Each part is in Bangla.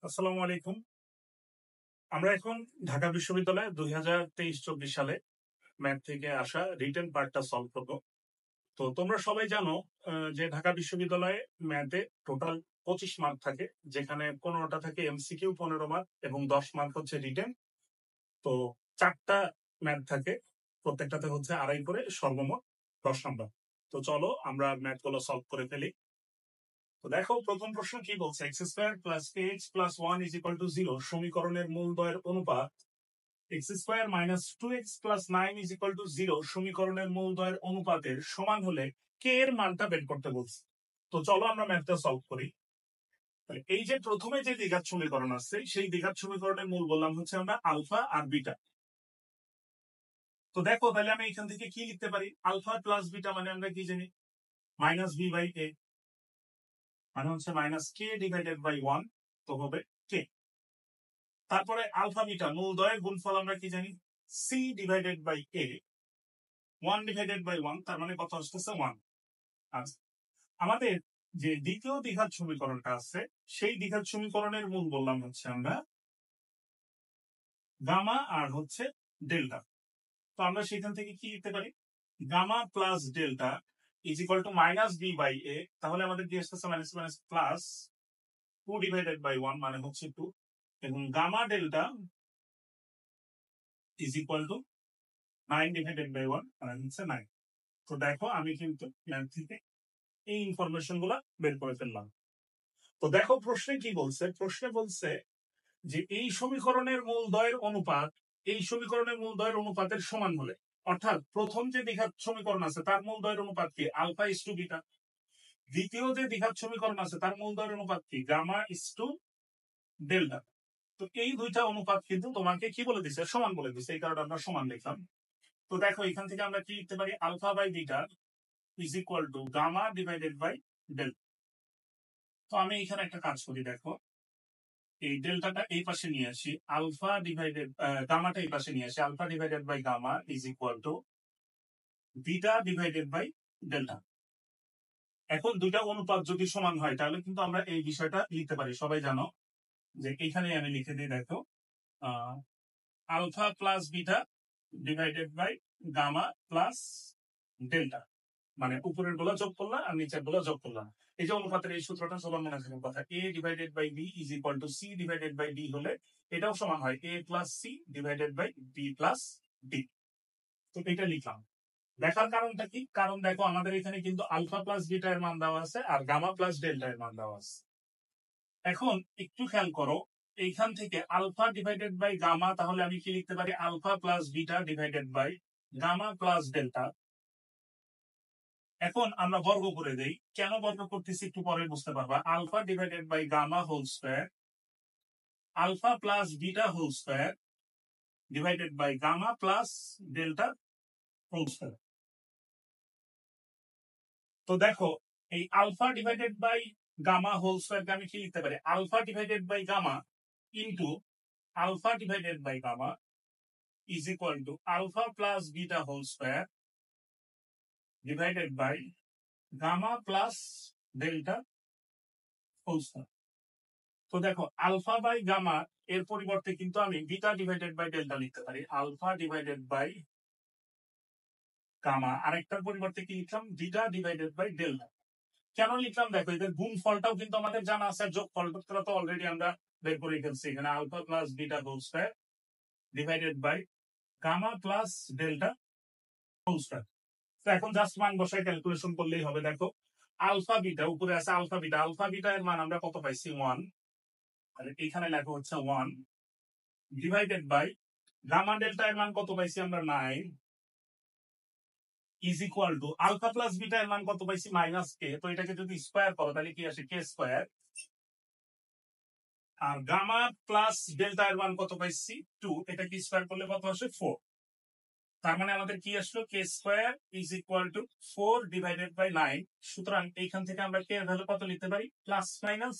আসসালামু আলাইকুম। আমরা এখন ঢাকা বিশ্ববিদ্যালয়ে 2023-24 সালে ম্যাথ থেকে আসা রিটেন পার্টটা সলভ করব। তো তোমরা সবাই জানো যে ঢাকা বিশ্ববিদ্যালয়ে ম্যাথে টোটাল 25 মার্ক থাকে, যেখানে 15টা থাকে এমসিকিউ 15 মার্ক এবং 10 মার্ক হচ্ছে রিটেন। তো 4টা ম্যাথ থাকে, প্রত্যেকটাতে হচ্ছে 2.5 করে, সর্বমোট 10 নম্বর। তো চলো আমরা ম্যাথগুলো সলভ করে ফেলি। তো দেখো প্রথম প্রশ্ন কি বলছে, x square plus x plus 1 is equal two 0 সমীকরণের মূলদ্বয়ের অনুপাত x square minus 2x plus 9 is equal two 0 সমীকরণের মূলদ্বয়ের অনুপাতের সমান হলে কে এর মানটা বের করতে বলছে। তো চলো আমরা ম্যাথটা সলভ করি। এই যে প্রথমে যে দ্বিঘাত সমীকরণ আছে, সেই দ্বিঘাত সমীকরণের মূল বললাম হচ্ছে আমরা আলফা আর বিটা। তো দেখো তাহলে আমি এখান থেকে কি লিখতে পারি, আলফা প্লাস বিটা মানে আমরা কি জানি, মাইনাস বি বাই এ, মানে হচ্ছে মাইনাস কে ডিভাইডেড বাই 1, তো হবে কে। তারপরে আলফা বিটা মূলদ্বয়ের গুণফল আমরা কি জানি, C divided by A, 1 divided by 1, তার মানে কত আসতেছে 1। আচ্ছা, আমাদের যে দ্বিতীয় দ্বিঘাত সমীকরণটা আছে, সেই দ্বিঘাত সমীকরণের মূল বললাম হচ্ছে আমরা গামা আর হচ্ছে ডেল্টা। তো আমরা সেখান থেকে কি লিখতে পারি, gamma plus delta is equal to minus B by A, তাহলে আমাদের কি আসতেছে minus minus plus 2 divided by 1 মানে হচ্ছে 2, এবং gamma delta is equal to 9 divided by 1 মানে হচ্ছে 9। তো দেখো আমি কিন্তু ম্যাথ থেকে এই ইনফরমেশন গুলা বের করে ফেললাম। তো দেখো প্রশ্নে কি বলছে, প্রশ্নে বলছে যে এই সমীকরণের মূলদ্বয়ের অনুপাত এই সমীকরণের মূলদ্বয়ের অনুপাতের সমান হলে, অর্থাৎ প্রথম যে দ্বিঘাত সমীকরণ আছে তার মূলদ্বয়ের অনুপাত কি, আলফা ইস টু বিটা। দ্বিতীয় যে দ্বিঘাত সমীকরণ আছে তার মূলদ্বয়ের অনুপাত কি, গামা ইস টু ডেল্টা। তো এই দুইটা অনুপাত কিন্তু তোমাকে কি বলে দিছে, সমান বলে দিছে, এই কারণে আমরা সমান লিখলাম। তো দেখো এখান থেকে আমরা কি লিখতে পারি, alpha by beta is equal to gamma divided by delta. তো আমি এখানে একটা কাজ করি, দেখো এই ডেল্টাটা এই পাশে নিয়ে আসি, আলফা ডিভাইডেড গামাটা এই পাশে নিয়ে আসি, alpha divided by gamma is equal to beta divided by delta. এখন দুইটা অনুপাত যদি সমান হয় তাহলে কিন্তু আমরা এই বিষয়টা লিখতে পারি, সবাই জানো যে এইখানে আমি লিখে দিই, দেখো alpha plus beta divided by gamma plus delta, মানে উপরের গুলো যোগ করলাম আর নিচের গুলো যোগ করলাম। এই যে অনুপাতের এই সূত্রটা সবার মনে থাকার কথা, A divided by B is equal to C divided by D হলে এটাও সমান হয় A plus C divided by B plus D. তো এটা লিখলাম। দেখার কারণটা কি, কারণ দেখো আমাদের এখানে কিন্তু আলফা প্লাস বিটা এর মান দেওয়া আছে আর গামা প্লাস ডেল্টা এর মান দেওয়া আছে। এখন একটু খেয়াল করো, এইখান থেকে আলফা ডিভাইডেড বাই গামা, তাহলে আমি কি লিখতে পারি, alpha plus beta divided by gamma plus delta. এখন আমরা বর্গ করে দেই, কেন বর্গ করতেছি একটু পরে বুঝতে পারবা। Alpha divided by gamma whole square, alpha plus beta whole square divided by gamma plus delta whole square. তো দেখো এই alpha divided by gamma whole স্কয়ারকে আমি কি লিখতে পারি, alpha divided by gamma into alpha divided by gamma is equal to alpha plus beta whole square divided by gamma plus delta whole square. তো দেখো আলফা বাই গামা এর পরিবর্তে কিন্তু আমি বিটা ডিভাইডেড বাই ডেল্টা লিখতে পারি, আলফা ডিভাইডেড বাই গামা, আরেকটার পরিবর্তে কি লিখলাম, বিটা ডিভাইডেড বাই ডেল্টা। কেন লিখলাম, দেখো এদের গুণ ফলটাও কিন্তু আমাদের জানা আছে, যোগ ফলটা তো অলরেডি আমরা বের করে ফেলছি, এখানে alpha plus beta whole square divided by gamma plus delta whole square. তো এখন জাস্ট মান বসায় ক্যালকুলেশন করলেই হবে। দেখো আলফা বিটা উপরে আছে, আলফা বিটা, আলফা বিটা এর মান আমরা কত পাইছি 1, আর এইখানে লেখা হচ্ছে 1 ডিভাইডেড বাই গামা ডেল্টা এর মান কত পাইছি আমরা 9 is equal to alpha plus beta এর মান কত পাইছি মাইনাস কে। তো এটাকে যদি স্কয়ার করো তাহলে কি আসে, কে স্কয়ার, আর গামা প্লাস ডেল্টা এর মান কত পাইছি 2, এটা কি স্কয়ার করলে কত আসে 4। তার মানে আমাদের কি আসলো, K square is equal to 4 divided by 9। সুতরাং এইখান থেকে আমরা কে এর ভ্যালু কত লিখতে পারি, প্লাস মাইনাস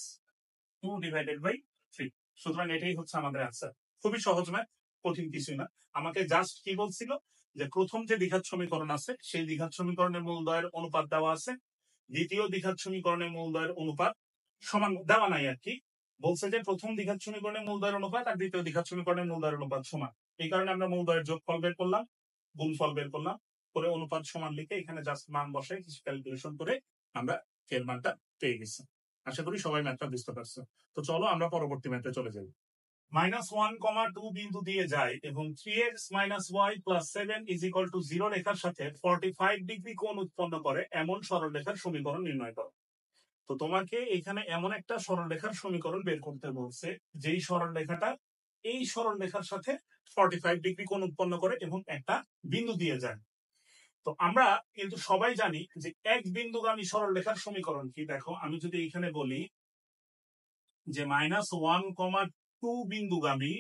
2 ডিভাইডেড বাই 3। সুতরাং এটাই হচ্ছে আমাদের আনসার। খুবই সহজ ম্যাথ, কঠিন কিছুই না। আমাকে জাস্ট কি বলছিল, যে প্রথম যে দ্বিঘাত সমীকরণ আছে সেই দ্বিঘাত সমীকরণের মূলদ্বয়ের অনুপাত দেওয়া আছে, দ্বিতীয় দ্বিঘাত সমীকরণের মূলদ্বয়ের অনুপাত সমান দেওয়া নাই আর কি, বলছে যে প্রথম দ্বিঘাত সমীকরণের মূলদ্বয়ের অনুপাত আর দ্বিতীয় দ্বিঘাত সমীকরণের মূলদ্বয়ের অনুপাত সমান। এই কারণে আমরা মূলদ্বয়ের যোগফল বের করলাম, গুণফল বের করলাম, করে অনুপাত সমান লিখে এখানে জাস্ট মান বসাই কিছু ক্যালকুলেশন করে আমরা এর মানটা পেয়ে গেছি। আশা করি সবাই ম্যাথটা বুঝতে পারছো। তো চলো আমরা পরবর্তী ম্যাথে চলে যাই। -1, 2 বিন্দু দিয়ে যায় এবং 3x - y + 7 = 0 রেখার সাথে 45 ডিগ্রি কোণ উৎপন্ন করে এমন সরলরেখার সমীকরণ নির্ণয় করো। তো তোমাকে এখানে এমন একটা সরলরেখার সমীকরণ বের করতে বলছে যেই সরলরেখাটা এই সরলরেখার সাথে 45 ডিগ্রি কোণ উৎপন্ন করে এবং একটা বিন্দু দিয়ে যায়। তো আমরা কিন্তু সবাই জানি যে এক বিন্দুগামী সরলরেখার সমীকরণ কি। দেখো আমি যদি এখানে বলি যে -1, 2 বিন্দুগামী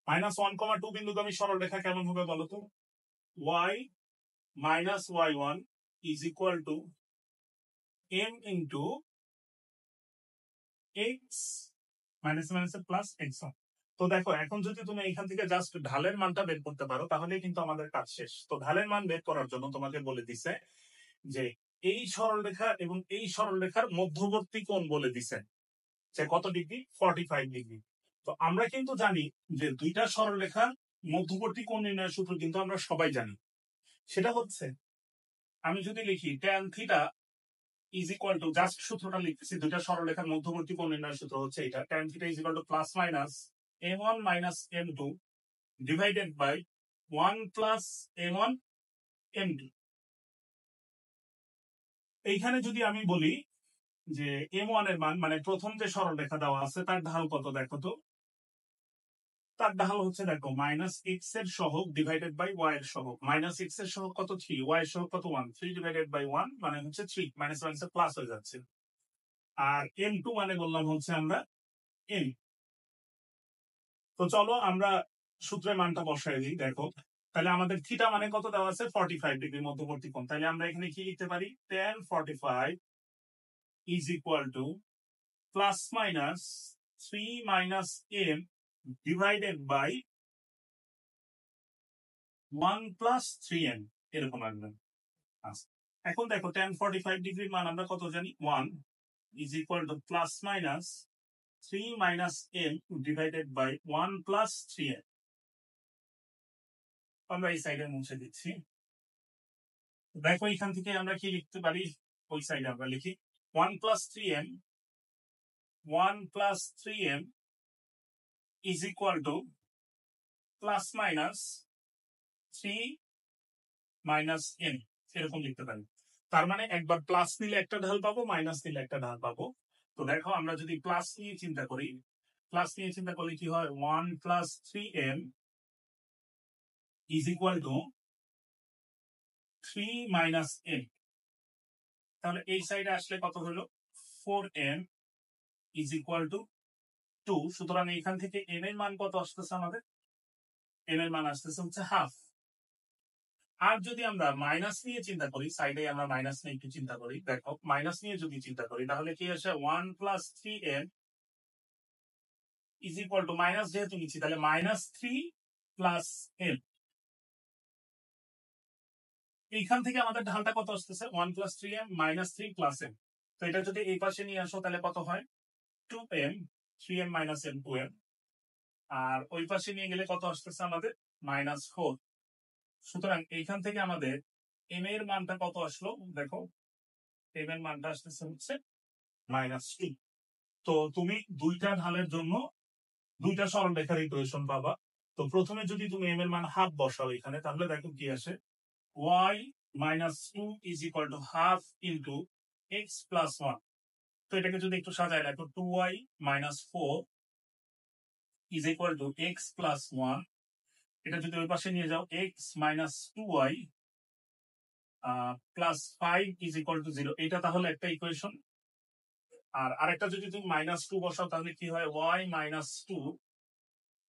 -1, 2 বিন্দুগামী সরলরেখা কেমন হবে বলো তো? y - y1 = m into x plus x1। তো দেখো এখন যদি তুমি এখান থেকে জাস্ট ঢালের মানটা বের করতে পারো তাহলে কিন্তু আমাদের কাজ শেষ। তো ঢালের মান বের করার জন্য তোমাকে বলে দিছে যে এই সরলরেখা এবং এই সরলরেখার মধ্যবর্তী কোণ বলে দিছে যে কত ডিগ্রি, 45 ডিগ্রি। তো আমরা কিন্তু জানি যে দুইটা সরলরেখার মধ্যবর্তী কোণ নির্ণয়ের সূত্র কিন্তু আমরা সবাই জানি। সেটা হচ্ছে আমি যদি লিখি tan থিটা = জাস্ট সূত্রটা লিখতেছি, দুইটা সরলরেখার মধ্যবর্তী কোণ নির্ণয়ের সূত্র হচ্ছে এটা, tan theta = +- m1 - m2 divided by 1 + m1 m2। এইখানে যদি আমি বলি যে m1 এর মান মানে প্রথম যে সরলরেখা দেওয়া আছে তার ঢাল কত দেখো তো। তার ঢাল হচ্ছে দেখো -x এর সহগ ডিভাইডেড বাই y এর সহগ। -x এর সহগ কত 3, y এর সহগ কত 1, 3 ডিভাইডেড বাই 1 মানে হচ্ছে 3, -1 প্লাস হয়ে যাচ্ছে। আর m2 মানে বললাম হচ্ছে আমরা m। তো চলো আমরা সূত্রের মানটা বসাই দিই। দেখো তাহলে আমাদের থিটা মানে কত দেওয়া আছে, 45 ডিগ্রি মধ্যবর্তী কোণ। তাহলে আমরা এখানে কি লিখতে পারি, tan 45 = +- 3 - m divided by 1 + 3m এরকম আসবে। আচ্ছা এখন দেখো tan 45 ডিগ্রির মান আমরা কত জানি, 1 = +- 3 - m ডিভাইডেড বাই 1 + 3m। আমরা এই সাইডে মুছে দিচ্ছি। দেখো এখান থেকে আমরা কি লিখতে পারি, ওই সাইডে আমরা লিখি 1 + 3m = +- 3 - m এরকম লিখতে পারি। তার মানে একবার প্লাস নিলে একটা ঢাল পাবো, মাইনাস নিলে একটা ঢাল পাবো। তো দেখো আমরা যদি প্লাস নিয়ে চিন্তা করি, কি হয়, 1 + 3m = 3 - m। তাহলে এই সাইডে আসলে কত হলো, 4m = 2। সুতরাং এখান থেকে m এর মান কত আসতেছে আমাদের, m এর মান আসতেছে হচ্ছে হাফ। আর যদি আমরা মাইনাস নিয়ে চিন্তা করি, সাইডে আমরা মাইনাস নিয়ে একটু চিন্তা করি, দেখো মাইনাস নিয়ে যদি চিন্তা করি তাহলে কি আসে, 1 + 3m = মাইনাস যেহেতু নিচ্ছি তাহলে -3 + m। এইখান থেকে আমাদের ঢালটা কত আসতেছে, 1 + 3m -3 + m। তো এটা যদি এই পাশে নিয়ে আসো তাহলে কত হয়, 2m, 3m - m 2m। আর ওই পাশে নিয়ে গেলে কত আসতেছে আমাদের, -4। সুতরাং এইখান থেকে আমাদের m এর মানটা কত আসলো, দেখো m এর মানটা আসতেছে হচ্ছে -2। তো তুমি দুইটা ঢালের জন্য দুইটা সরলরেখার ইকুয়েশন পাবা। তো প্রথমে যদি তুমি m এর মান হাফ বসাও এখানে তাহলে দেখো কি আসে, y - 2 = half into x + 1। তো এটাকে যদি একটু সাজায় রাখো, 2y - 4 = x + 1। এটা যদি ওই পাশে নিয়ে যাও, x - 2y + 5 = 0। এটা তাহলে একটা ইকুয়েশন। আর আরেকটা যদি তুমি -2 বসাও তাহলে কি হয়, y - 2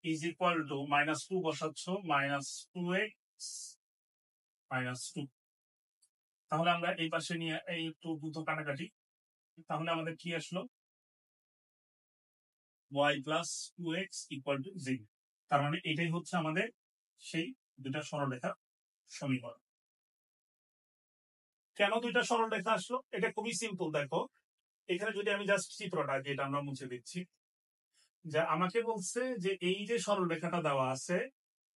= -2 বসাচ্ছ, -2x - 2। তাহলে আমরা এই পাশে নিয়ে এই একটু দ্রুত কাটাকাটি, তাহলে আমাদের কি আসলো, y + 2x = 0। তার মানে এটাই হচ্ছে আমাদের সেই দুটা সরলরেখার সমীকরণ। কেন দুইটা সরলরেখা আসলো? এটা খুবই সিম্পল। দেখো এখানে যদি আমি জাস্ট চিত্রটা যেটা আমরা মুছে দিচ্ছি, যে আমাকে বলছে যে এই যে সরলরেখাটা দেওয়া আছে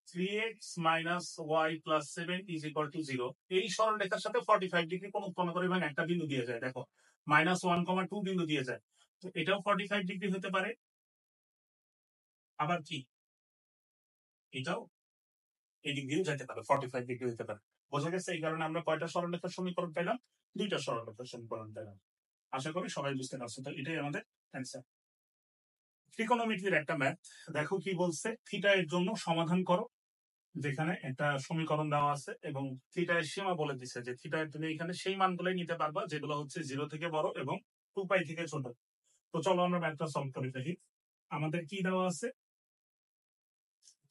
3x minus y plus 7 is equal to 0, এই সরলরেখার সাথে 45 ডিগ্রি কোণ উৎপন্ন করে এবং একটা বিন্দু দিয়ে যায়। দেখো -1,2 বিন্দু দিয়ে যায়, তো এটাও 45 ডিগ্রি হতে পারে, আবার কি এটাও এই দিক দিয়েও যেতে পারে, 45 ডিগ্রি হতে পারে। বোঝা গেছে? এই কারণে আমরা কয়টা সরলরেখার সমীকরণ পেলাম? দুইটা সরলরেখার সমীকরণ পেলাম। আশা করি সবাই বুঝতে পারছো। তো এটাই আমাদের অ্যান্সার। ট্রিকোনোমেট্রির একটা ম্যাথ। দেখো কি বলছে, থিটা এর জন্য সমাধান করো। যেখানে একটা সমীকরণ দেওয়া আছে এবং থিটা এর সীমা বলে দিছে যে থিটা তুমি এখানে সেই মানগুলোই নিতে পারবা যেগুলো হচ্ছে 0 থেকে বড় এবং 2π থেকে ছোট। তো চলো আমরা ম্যাথটা সলভ করে দেখি। আমাদের কি দেওয়া আছে?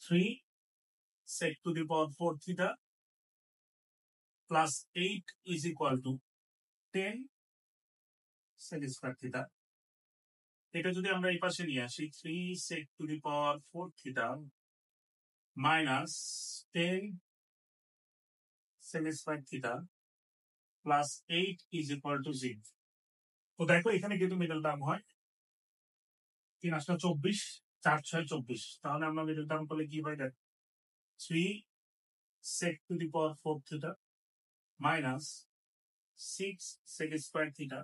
3 sec to the power 4 theta plus 8 is equal to 10 sec square theta। এটা যদি আমরা এই পাশে নিয়ে আসি, 3 sec to the power 4 theta minus 10 sec square theta plus 8 is equal to 0। তো দেখো এখানে কিন্তু মিডল টার্ম হয় 3 8 24, 4 6 24। তাহলে আমরা মিডল টার্ম করলে কি হয়? দেখ 3 sec to the power 4 theta minus 6 sec square theta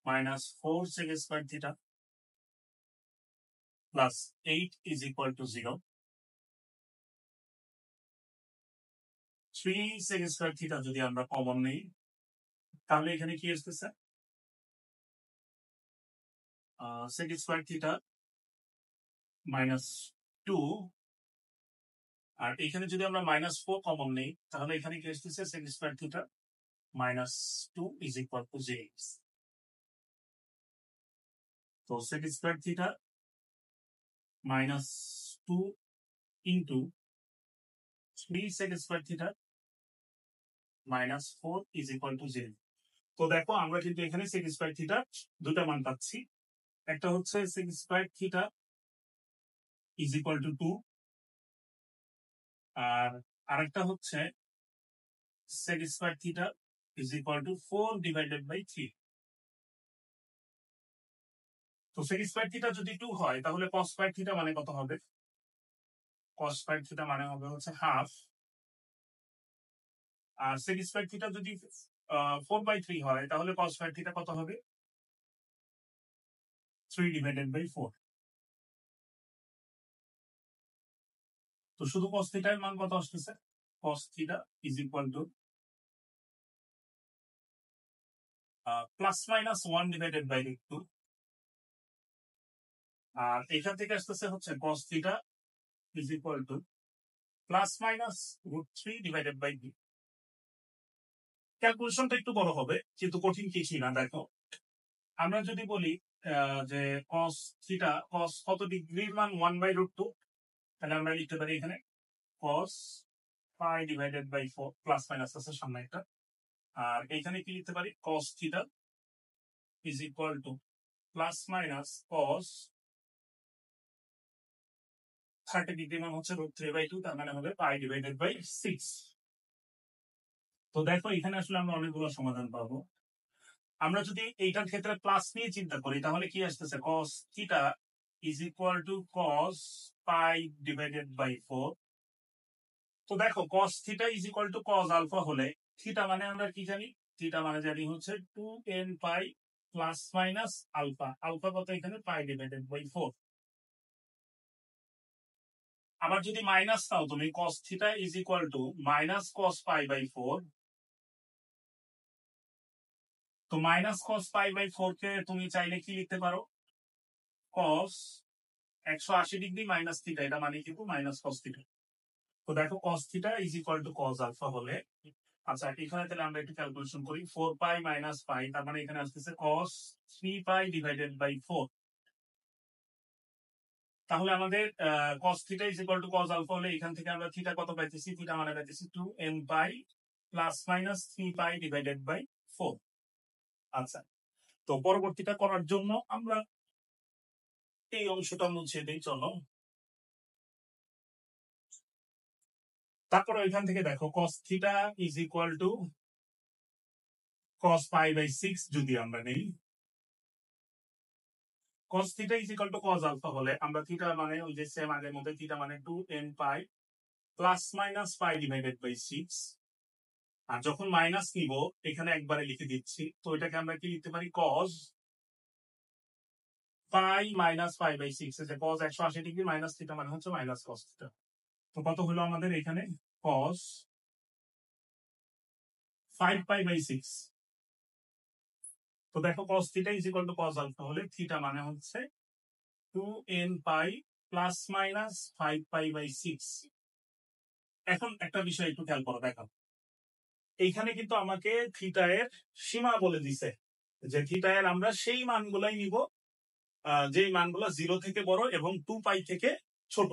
minus 4 sec square theta plus 8 is equal to 0। 3 sec square theta যদি আমরা কমন নেই তাহলে এখানে কি আসতেছে? sec square theta minus 2, আর এখানে যদি আমরা -4 কমন নেই তাহলে এখানে কি আসতেছে? sec square theta minus 2 is equal to 0। তো sec square theta minus 2 into 3 sec square theta minus 4 is equal to 0। তো দেখো আমরা কিন্তু এখানে sec square theta দুটা মান পাচ্ছি। একটা হচ্ছে sec square theta is equal to 2, আর আরেকটা হচ্ছে sec square theta is equal to 4 divided by 3। তো sec square theta যদি 2 হয় তাহলে cos square theta মানে কত হবে? cos square theta মানে হবে হচ্ছে হাফ, আর sec square theta যদি 4/3 হয় তাহলে cos square theta কত হবে? 3 divided by 4। তো শুধু cos theta এর মান কত আসতেছে? cos theta is equal to plus minus 1 divided by √2, আর এখান থেকে আসতেছে হচ্ছে cos theta is equal to plus minus √3 divided by b। ক্যালকুলেশনটা একটু বড় হবে কিন্তু কঠিন কিছুই না। দেখো আমরা যদি বলি যে cos theta cos কত ডিগ্রির মান 1/√2, তাহলে আমরা লিখতে পারি এখানে cos pi divided by 4 plus minus আছে সামনে একটা, আর এখানে কি লিখতে পারি? cos theta is equal to plus minus cos 30 degree মান হচ্ছে √3/2, তার মানে হবে pi divided by 6। তো দেখো এখানে আসলে আমরা অনেকগুলো সমাধান পাবো। আমরা যদি এইটার ক্ষেত্রে প্লাস নিয়ে চিন্তা করি তাহলে কি আসতেছে? cos theta is equal to cos pi divided by 4। তো দেখো cos theta is equal to cos alpha হলে থিটা মানে আমরা কি জানি? থিটা মানে জানি হচ্ছে 2n pi plus minus alpha. Alpha কত এখানে? pi divided by 4। আবার যদি মাইনাস নাও তুমি, cos theta is equal to minus cos pi by 4। তো মাইনাস cos pi by 4 কে তুমি চাইলে কি লিখতে পারো? cos 180 ডিগ্রি মাইনাস থিটা, এটা মানে কিন্তু মাইনাস cos থিটা। তো দেখো cos theta is equal to cos alpha হলে, আচ্ছা এখানে তাহলে আমরা একটু ক্যালকুলেশন করি। 4 pi minus pi, তার মানে এখানে আসতেছে cos 3 pi divided by 4। তাহলে আমাদের cos theta is equal to cos alpha হলে এখান থেকে আমরা থিটা কত পাইতেছি? থিটা মানে পাইতেছি 2n pi plus minus 3 pi divided by 4। আচ্ছা, তো পরবর্তীটা করার জন্য আমরা এই অংশটা মুছে দিই। চলো তারপরে এখান থেকে দেখো cos theta is equal to cos pi by 6 যদি আমরা নেই, cos theta is equal to cos alpha হলে আমরা থিটা মানে ওই যে সেম আগের মধ্যে থিটা মানে 2n pi plus minus pi divided by 6, আর যখন মাইনাস নিব এখানে একবারে লিখে দিচ্ছি, তো এটাকে আমরা কি লিখতে পারি cos pi minus pi by 6, যে cos 180 ডিগ্রি মাইনাস থিটা মানে হচ্ছে মাইনাস cos থিটা। তো কত হলো আমাদের এখানে cos 5 পাই বাই 6। তো দেখো cos theta is equal to cos alpha হলে থিটা মানে হচ্ছে 2n pi plus minus 5 pi by 6। এখন একটা বিষয় একটু খেয়াল করো, দেখো এইখানে কিন্তু আমাকে থিটা এর সীমা বলে দিছে, যে থিটা এর আমরা সেই মানগুলাই নিব যেই মানগুলো 0 থেকে বড় এবং 2 পাই থেকে ছোট।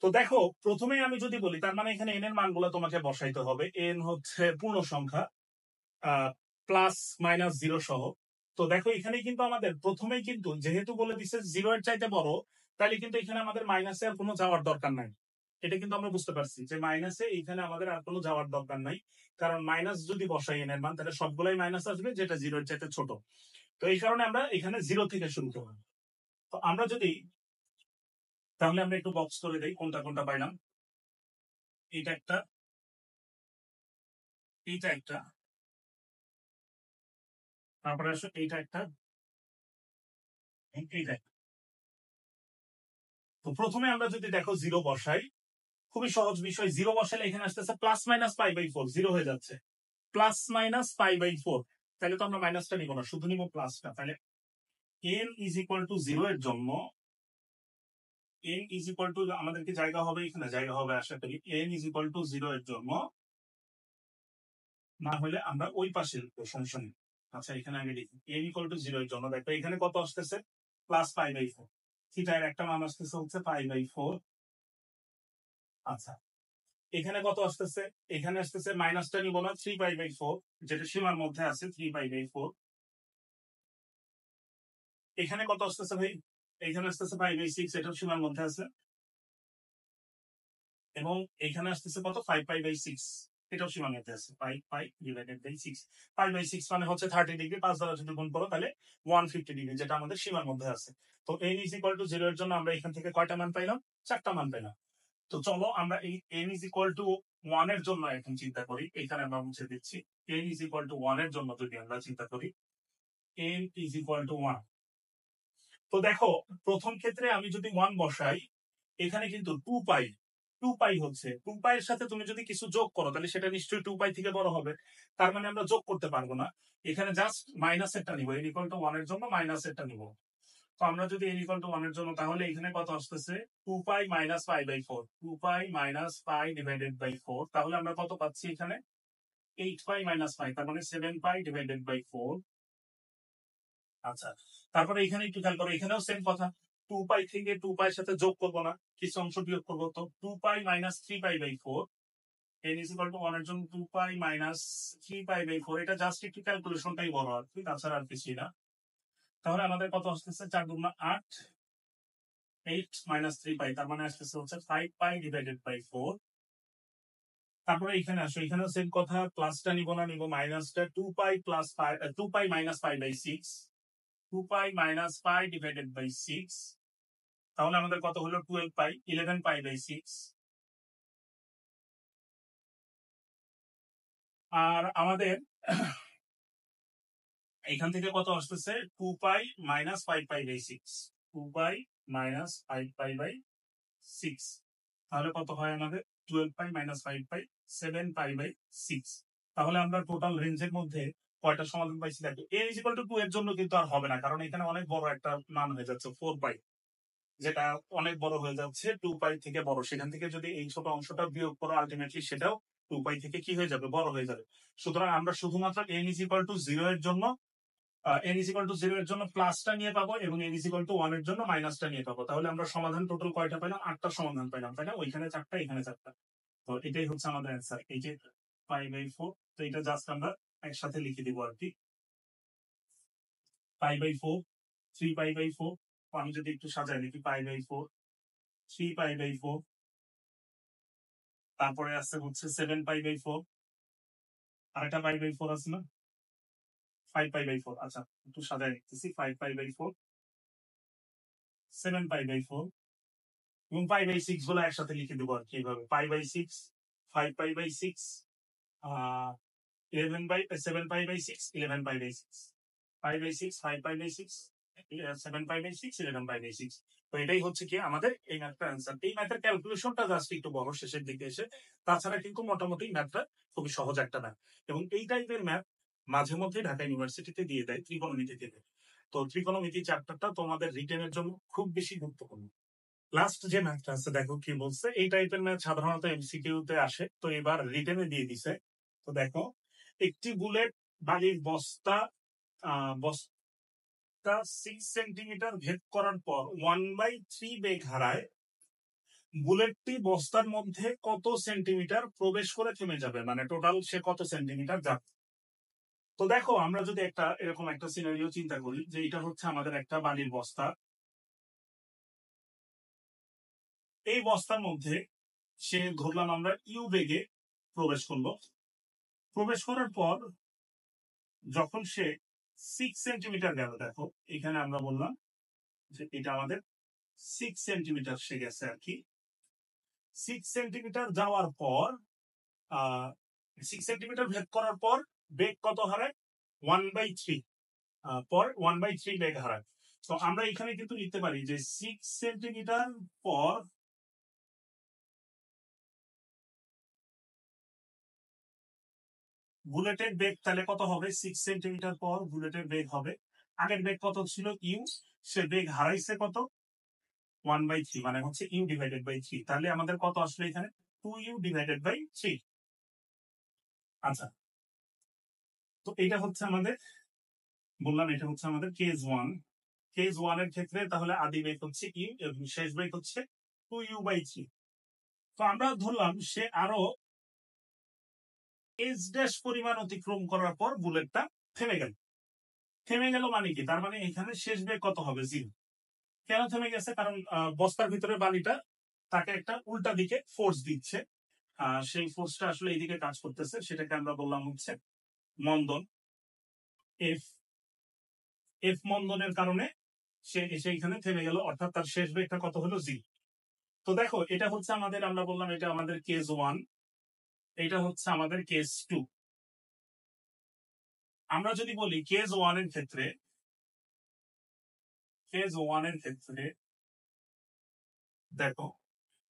তো দেখো প্রথমেই আমি যদি বলি, তার মানে এখানে n এর মানগুলো তোমাকে বসাইতে হবে। n হচ্ছে পূর্ণ সংখ্যা প্লাস মাইনাস 0 সহ। তো দেখো এখানে কিন্তু আমাদের প্রথমেই কিন্তু যেহেতু বলে দিচ্ছে 0 এর চাইতে বড়, তাহলে কিন্তু এখানে আমাদের মাইনাসে আর কোনো যাওয়ার দরকার নাই। এটা কিন্তু আমরা বুঝতে পারছি যে মাইনাসে এখানে আমাদের আর কোনো যাওয়ার দরকার নাই, কারণ মাইনাস যদি বসাই n এর মান তাহলে সবগুলাই মাইনাস আসবে যেটা 0 এর চাইতে ছোট। তো এই কারণে আমরা এখানে 0 থেকে শুরু করব। তো আমরা যদি তাহলে আমরা একটু বক্স করে দেই কোনটা কোনটা পাইলাম। এইটা একটা, এইটা একটা, তারপরে আসো এইটা একটা, এইটা একটা। তো প্রথমে আমরা যদি দেখো 0 বসাই, খুবই সহজ বিষয়, 0 বসালে এখানে আসতেছে প্লাস মাইনাস পাই বাই 4, 0 হয়ে যাচ্ছে প্লাস মাইনাস পাই বাই 4। তাহলে তো আমরা মাইনাসটা নিব না, শুধু নিব প্লাসটা। তাহলে n ইজ ইকুয়াল টু 0 এর জন্য n ইজ ইকুয়াল টু আমাদেরকে জায়গা হবে, এখানে জায়গা হবে আশা করি। n ইজ ইকুয়াল টু 0 এর জন্য, না হলে আমরা ওই পাশে সমস্যা নেই। আচ্ছা এখানে আগে লিখি n ইকুয়াল টু 0 এর জন্য। দেখো এখানে কত আসতেছে প্লাস পাই বাই 4, থিটার একটা মান আসতেছে হচ্ছে পাই বাই 4। আচ্ছা এখানে কত আসতেছে, এখানে আসতেছে মাইনাসটা নিব না, 3 পাই বাই 4 যেটা সীমার মধ্যে আছে 3 পাই বাই 4। এখানে কত আসতেছে ভাই, এখানে আসতেছে পাই বাই 6, এটাও সীমার মধ্যে আছে। এবং এখানে আসতেছে কত 5 পাই বাই 6, এটাও সীমার মধ্যে আছে। Pi pi divided by 6, pi by 6 মানে হচ্ছে 30 ডিগ্রি, 5 দ্বারা যদি গুণ করো তাহলে 150 ডিগ্রি, যেটা আমাদের সীমার মধ্যে আছে। তো n ইজ ইকুয়াল টু 0 এর জন্য আমরা এখান থেকে কয়টা মান পাইলাম, 4টা মান পাইলাম। তো চলো আমরা এই n ইজ ইকুয়াল টু 1 এর জন্য এখন চিন্তা করি। এখানে আমরা মুছে দিচ্ছি, n ইজ ইকুয়াল টু 1 এর জন্য যদি আমরা চিন্তা করি, n ইজ ইকুয়াল টু 1। তো দেখো প্রথম ক্ষেত্রে আমি যদি 1 বসাই, এখানে কিন্তু 2 পাই, 2 পাই হচ্ছে 2 পাইয়ের সাথে তুমি যদি কিছু যোগ করো তাহলে সেটা নিশ্চয়ই 2 পাই থেকে বড় হবে। তার মানে আমরা যোগ করতে পারবো না, এখানে জাস্ট মাইনাস এরটা নিব। n ইকুয়াল টু 1 এর জন্য মাইনাস এরটা নিব। তো আমরা যদি n ইকুয়াল টু 1 এর জন্য, তাহলে এখানে কত আসতেছে 2 pi minus pi by 4, 2 pi minus pi divided by 4। তাহলে আমরা কত পাচ্ছি এখানে 8 পাই মাইনাস পাই, তার মানে 7 পাই ডিভাইডেড বাই 4। আচ্ছা তারপরে এখানে একটু খেয়াল করো, এখানেও সেম কথা, 2 পাই থেকে 2 পাইয়ের সাথে যোগ করবো না, কিছু অংশ বিয়োগ করবো। তো 2 pi minus 3 pi by 4, n is equal to 1 এর জন্য 2 পাই মাইনাস 3 পাই বাই 4। এটা জাস্ট একটু ক্যালকুলেশনটাই বড় আর কি, তাছাড়া আর কিছুই না। তাহলে আমাদের কত আসতেছে 4 গুণ 8, 8 মাইনাস 3 পাই, তার মানে আসতেছে হচ্ছে 5 পাই ডিভাইডেড বাই 4। তারপরে এখানে আসো, এখানেও সেম কথা, প্লাসটা নিব না, নিব মাইনাসটা। 2 pi plus 5, 2 pi minus pi by 6, 2 pi minus pi divided by 6। তাহলে আমাদের কত হলো 12 পাই, 11 পাই বাই 6। আর আমাদের এখান থেকে কত আসতেছে 2 pi minus 5 pi by 6, 2 pi minus 5 pi by 6। তাহলে কত হয় আমাদের 12 পাই মাইনাস 5 পাই, 7 পাই বাই 6। তাহলে আমরা টোটাল রেঞ্জের মধ্যে কয়টা সমাধান পাইছি দেখো। a ইজ ইকুয়াল টু 2 এর জন্য কিন্তু আর হবে না, কারণ এখানে অনেক বড় একটা মান হয়ে যাচ্ছে 4 পাই, যেটা অনেক বড় হয়ে যাচ্ছে 2 পাই থেকে বড়। সেখান থেকে যদি এই ছোট অংশটা বিয়োগ করো, আলটিমেটলি সেটাও 2 পাই থেকে কি হয়ে যাবে, বড় হয়ে যাবে। সুতরাং আমরা শুধুমাত্র n ইজ ইকুয়াল টু 0 এর জন্য n ইজ ইকুয়াল টু 0 এর জন্য প্লাসটা নিয়ে পাবো, এবং n ইজ ইকুয়াল টু 1 এর জন্য মাইনাসটা নিয়ে পাবো। তাহলে আমরা সমাধান টোটাল কয়টা পেলাম, 8টা সমাধান পেলাম, তাই না? ওইখানে 4টা, এখানে 4টা। তো এটাই হচ্ছে আমাদের অ্যান্সার, এই যে 5/4। তো এটা জাস্ট আমরা একসাথে লিখে দিব আর কি, 5/4, 3/4। আমি যদি একটু সাজাই লিখি 5/4, 3/4, তারপরে আছে হচ্ছে 7/4, আরেকটা 5/4 আছে না, 5π/4, আচ্ছা একটু সাজায় লিখতেছি, 5π/4, 7π/4 এবং π/6 গুলো একসাথে লিখে দেবো আর কি এইভাবে, π/6, 5π/6, 7π/6, 11π/6, 5/6, 5π/6, 7π/6, 11π/6। তো এটাই হচ্ছে কি আমাদের এই ম্যাথটার অ্যান্সার। এই ম্যাথের ক্যালকুলেশনটা জাস্ট একটু বড় শেষের দিকে এসে, তাছাড়া কিন্তু মোটামুটি ম্যাথটা খুবই সহজ একটা ম্যাথ। এবং এই টাইপের ম্যাথ মাঝে মধ্যে ঢাকা ইউনিভার্সিটিতে দিয়ে দেয়, ত্রিকোণমিতি থেকে। তো ত্রিকোণমিতি চ্যাপ্টারটা তোমাদের রিটেনের জন্য খুব বেশি গুরুত্বপূর্ণ। লাস্ট যে ম্যাথটা আছে দেখো কি বলছে। এই টাইপের ম্যাথ সাধারণত এমসিকিউ তে আসে, তো এবার রিটেনে দিয়ে দিছে। তো দেখো, একটি বুলেট বালির বস্তা 6 সেন্টিমিটার ভেদ করার পর 1/3 বেগ হারায়, বুলেটটি বস্তার মধ্যে কত সেন্টিমিটার প্রবেশ করে থেমে যাবে, মানে টোটাল সে কত সেন্টিমিটার যাবে। তো দেখো, আমরা যদি একটা এরকম একটা সিনারিও চিন্তা করি যে এটা হচ্ছে আমাদের একটা বালির বস্তা, এই বস্তার মধ্যে সে ধরলাম আমরা ইউ বেগে প্রবেশ করলো। প্রবেশ করার পর যখন সে 6 সেন্টিমিটার গেল, দেখো এখানে আমরা বললাম যে এটা আমাদের 6 সেন্টিমিটার সে গেছে আর কি। 6 সেন্টিমিটার যাওয়ার পর 6 সেন্টিমিটার ভেদ করার পর বেগ কত হারায়? 1/3, পর 1/3 বেগ হারায়। তো আমরা এখানে কিন্তু লিখতে পারি যে 6 সেন্টিমিটার পর বুলেটের বেগ তাহলে কত হবে? 6 সেন্টিমিটার পর বুলেটের বেগ হবে, আগের বেগ কত ছিল? ইউ, সে বেগ হারাইছে কত? 1/3, মানে হচ্ছে ইউ ডিভাইডেড বাই 3। তাহলে আমাদের কত আসলে এখানে? 2u divided by 3। আচ্ছা, তো এটা হচ্ছে আমাদের, বললাম এটা হচ্ছে আমাদের কেস 1। কেস 1 এর ক্ষেত্রে তাহলে আদি বেগ হচ্ছে ইউ এবং শেষ বেগ হচ্ছে 2u/3। তো আমরা ধরলাম সে আরো এস ড্যাশ পরিমাণ অতিক্রম করার পর বুলেটটা থেমে গেল। থেমে গেল মানে কি? তার মানে এখানে শেষ বেগ কত হবে? 0। কেন থেমে গেছে? কারণ বস্তার ভিতরে বালিটা তাকে একটা উল্টা দিকে ফোর্স দিচ্ছে। সেই ফোর্সটা আসলে এইদিকে কাজ করতেছে, সেটাকে আমরা বললাম হচ্ছে মন্দন। এফ এফ মন্দনের কারণে সে এসে এখানে থেমে গেল, অর্থাৎ তার শেষ বেগটা কত হলো? 0। তো দেখো, এটা হচ্ছে আমাদের, আমরা বললাম এটা আমাদের কেস 1, এটা হচ্ছে আমাদের কেস 2। আমরা যদি বলি কেস 1 এর ক্ষেত্রে, দেখো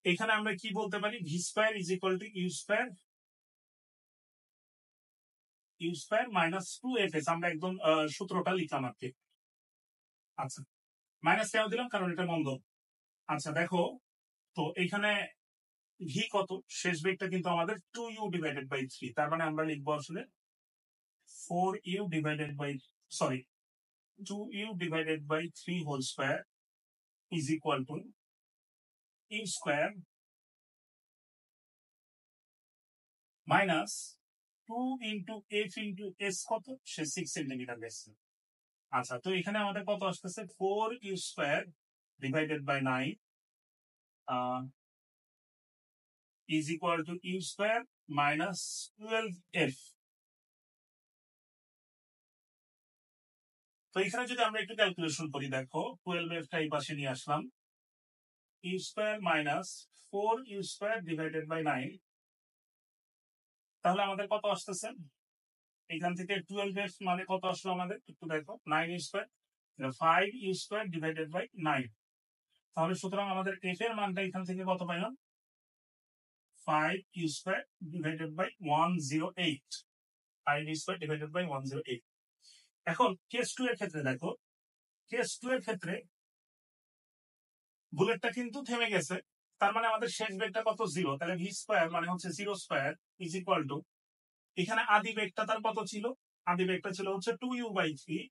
এখানে আমরা কি বলতে পারি? V square is equal to U square minus 2fs। আমরা একদম সূত্রটা লিখলাম আর কি। আচ্ছা, মাইনাস কেন দিলাম? কারণ এটা বন্ধ। আচ্ছা দেখো, তো এখানে ভি কত? শেষ বেগটা কিন্তু আমাদের 2u ডিভাইডেড বাই 3, তার মানে আমরা লিখবো আসলে 4u divided by, sorry 2u divided by 3 whole square is equal to U square minus 2 into F into S, কত? সে 6 সেন্টিমিটার গেছে। আচ্ছা, তো এখানে আমাদের কত আসতেছে? 4u square divided by 9 is equal to U square minus 12f। তো এখানে যদি আমরা একটু ক্যালকুলেশন করি, দেখো 12f এই পাশে নিয়ে আসলাম, u square minus 4u square divided by 9, তাহলে আমাদের কত আসতেছে? এখান থেকে 12f মানে কত আসলো আমাদের? একটু দেখো, 9u square, 5u square divided by 9। তাহলে সুতরাং আমাদের f এর মানটা এখান থেকে কত পাইলাম? 5u square divided by 108, 5u square divided by 108। এখন কেস 2 এর ক্ষেত্রে দেখো, কেস 2 এর ক্ষেত্রে বুলেটটা কিন্তু থেমে গেছে, তার মানে আমাদের শেষ বেগটা কত? 0। তাহলে ভি স্কয়ার মানে হচ্ছে 0 স্কয়ার ইজ ইকুয়াল টু, এখানে আদি বেগটা তার কত ছিল? আদি বেগটা ছিল হচ্ছে 2u/3,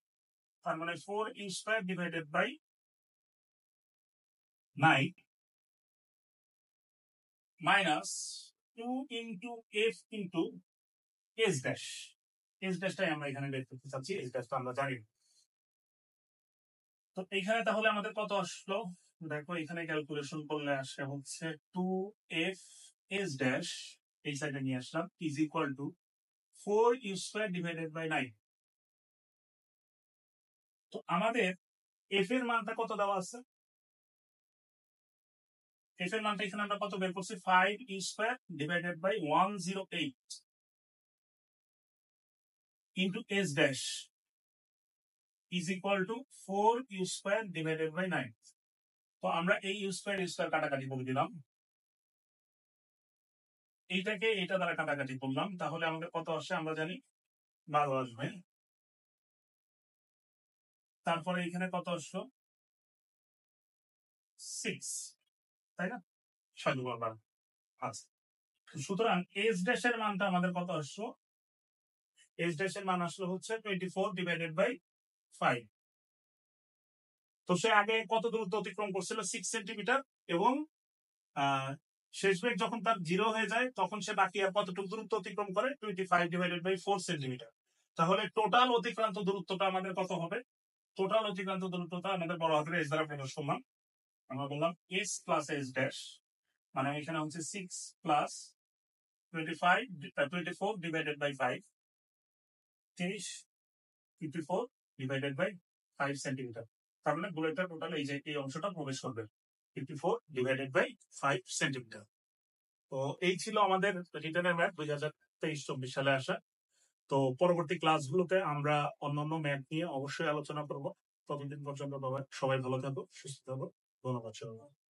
তার মানে 4u square divided by 9 minus 2 into F into S dash. S ড্যাশটাই আমরা এখানে বের করতে চাচ্ছি, এস ড্যাশটা আমরা জানি। তো এখানে তাহলে আমাদের কত আসলো? দেখো এখানে ক্যালকুলেশন করলে আসে হচ্ছে 2f এস ড্যাশ, এই সাইডে নিয়ে আসলাম, is equal to 4u square divided by 9। তো আমাদের এফ এর মানটা কত দেওয়া আছে? এফ এর মানটা এখানে আমরা কত বের করছি? 5u² divided by 108 into S dash is equal to 4u² divided by 9। তো আমরা এই u² কাটাকাটি করে দিলাম, এইটাকে এটা দ্বারা কাটাকাটি করলাম, তাহলে আমাদের কত আসে আমরা জানি 12 আসবে। তারপরে এখানে কত আসলো? 6, তাই না? 6 আচ্ছা, সুতরাং এস ড্যাশের মানটা আমাদের কত আসলো? এস ড্যাশের মান আসলো হচ্ছে 24 ডিভাইডেড বাই 5। তো সে আগে কত দূরত্ব অতিক্রম করছিল? 6 সেন্টিমিটার, এবং শেষ বেগ যখন তার 0 হয়ে যায় তখন সে বাকি আর কতটুকু দূরত্ব অতিক্রম করে? 25 ডিভাইডেড বাই 4 সেন্টিমিটার। তাহলে টোটাল অতিক্রান্ত দূরত্বটা আমাদের কত হবে? টোটাল অতিক্রান্ত দূরত্বটা আমাদের বড় হাতের এস দ্বারা প্রকাশ করলাম। আমরা বললাম এস প্লাস এস ড্যাশ, মানে এখানে হচ্ছে 6 plus 24 divided by 5, 30 54 divided by 5 centimetre. তার মানে বুলেটটা টোটাল এই যে এই অংশটা প্রবেশ করবে 54 ডিভাইডেড বাই 5 সেন্টিমিটার। তো এই ছিল আমাদের রিটেনের ম্যাথ 2023-24 সালে আসা। তো পরবর্তী ক্লাসগুলোতে আমরা অন্যান্য ম্যাথ নিয়ে অবশ্যই আলোচনা করব। ততদিন পর্যন্ত সবাই ভালো থাকো, সুস্থ থাকো। ধন্যবাদ সবাই।